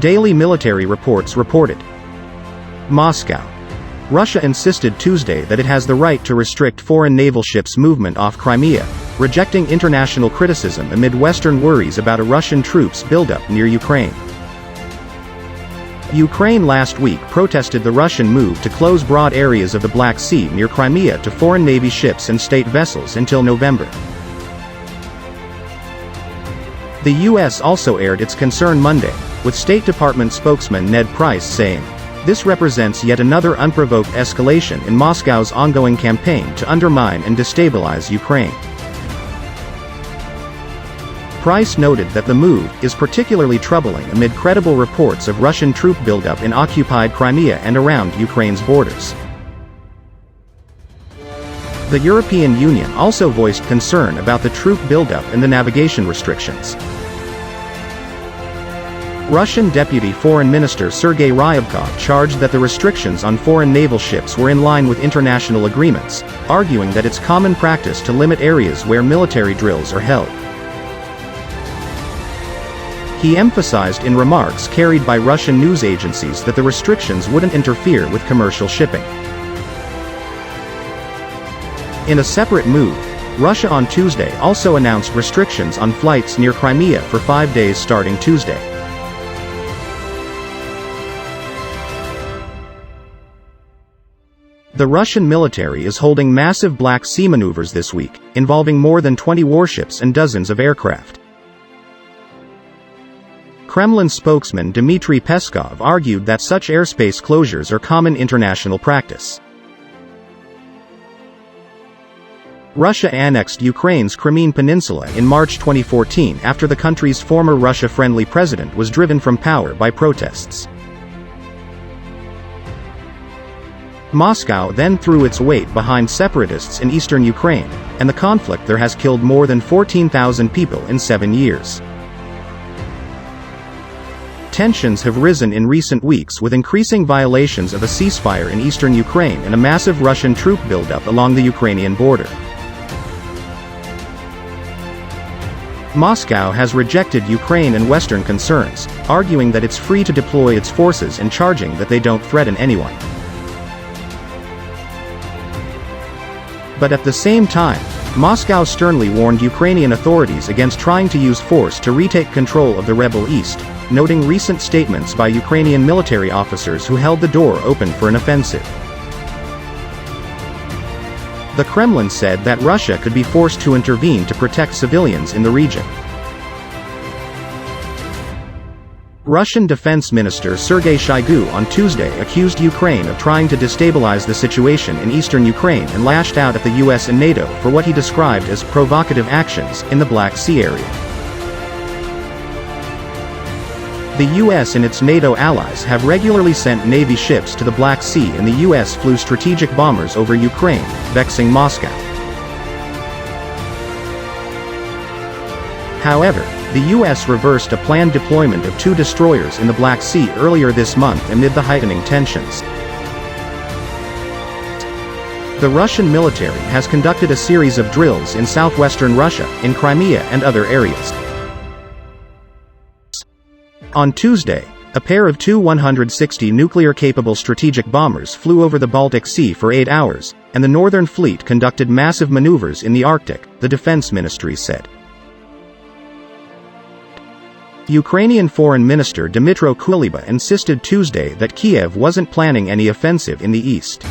Daily military reports reported. Moscow. Russia insisted Tuesday that it has the right to restrict foreign naval ships' movement off Crimea, rejecting international criticism amid Western worries about a Russian troops buildup near Ukraine. Ukraine last week protested the Russian move to close broad areas of the Black Sea near Crimea to foreign Navy ships and state vessels until November. The U.S. also aired its concern Monday, with State Department spokesman Ned Price saying, "This represents yet another unprovoked escalation in Moscow's ongoing campaign to undermine and destabilize Ukraine." Price noted that the move is particularly troubling amid credible reports of Russian troop buildup in occupied Crimea and around Ukraine's borders. The European Union also voiced concern about the troop buildup and the navigation restrictions. Russian Deputy Foreign Minister Sergei Ryabkov charged that the restrictions on foreign naval ships were in line with international agreements, arguing that it's common practice to limit areas where military drills are held. He emphasized in remarks carried by Russian news agencies that the restrictions wouldn't interfere with commercial shipping. In a separate move, Russia on Tuesday also announced restrictions on flights near Crimea for 5 days starting Tuesday. The Russian military is holding massive Black Sea maneuvers this week, involving more than 20 warships and dozens of aircraft. Kremlin spokesman Dmitry Peskov argued that such airspace closures are common international practice. Russia annexed Ukraine's Crimean Peninsula in March 2014 after the country's former Russia-friendly president was driven from power by protests. Moscow then threw its weight behind separatists in eastern Ukraine, and the conflict there has killed more than 14,000 people in 7 years. Tensions have risen in recent weeks with increasing violations of a ceasefire in eastern Ukraine and a massive Russian troop buildup along the Ukrainian border. Moscow has rejected Ukraine and Western concerns, arguing that it's free to deploy its forces and charging that they don't threaten anyone. But at the same time, Moscow sternly warned Ukrainian authorities against trying to use force to retake control of the rebel east, noting recent statements by Ukrainian military officers who held the door open for an offensive. The Kremlin said that Russia could be forced to intervene to protect civilians in the region. Russian Defense Minister Sergei Shoigu on Tuesday accused Ukraine of trying to destabilize the situation in eastern Ukraine and lashed out at the US and NATO for what he described as provocative actions in the Black Sea area. The US and its NATO allies have regularly sent Navy ships to the Black Sea, and the US flew strategic bombers over Ukraine, vexing Moscow. However, the US reversed a planned deployment of 2 destroyers in the Black Sea earlier this month amid the heightening tensions. The Russian military has conducted a series of drills in southwestern Russia, in Crimea and other areas. On Tuesday, a pair of 2 160 nuclear-capable strategic bombers flew over the Baltic Sea for 8 hours, and the Northern Fleet conducted massive maneuvers in the Arctic, the Defense Ministry said. Ukrainian Foreign Minister Dmytro Kuleba insisted Tuesday that Kiev wasn't planning any offensive in the east.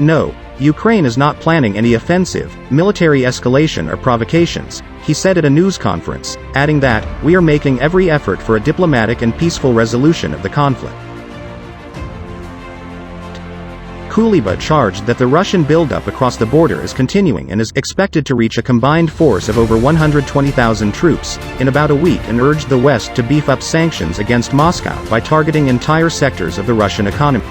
"No, Ukraine is not planning any offensive, military escalation or provocations," he said at a news conference, adding that, "We are making every effort for a diplomatic and peaceful resolution of the conflict." Kuleba charged that the Russian buildup across the border is continuing and is expected to reach a combined force of over 120,000 troops in about a week, and urged the West to beef up sanctions against Moscow by targeting entire sectors of the Russian economy.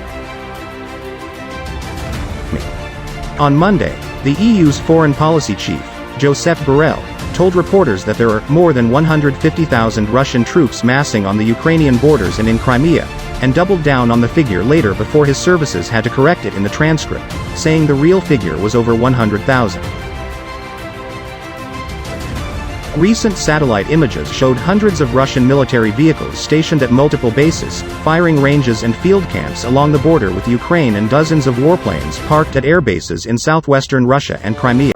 On Monday, the EU's foreign policy chief, Josep Borrell, told reporters that there are more than 150,000 Russian troops massing on the Ukrainian borders and in Crimea, and doubled down on the figure later before his services had to correct it in the transcript, saying the real figure was over 100,000. Recent satellite images showed hundreds of Russian military vehicles stationed at multiple bases, firing ranges and field camps along the border with Ukraine and dozens of warplanes parked at air bases in southwestern Russia and Crimea.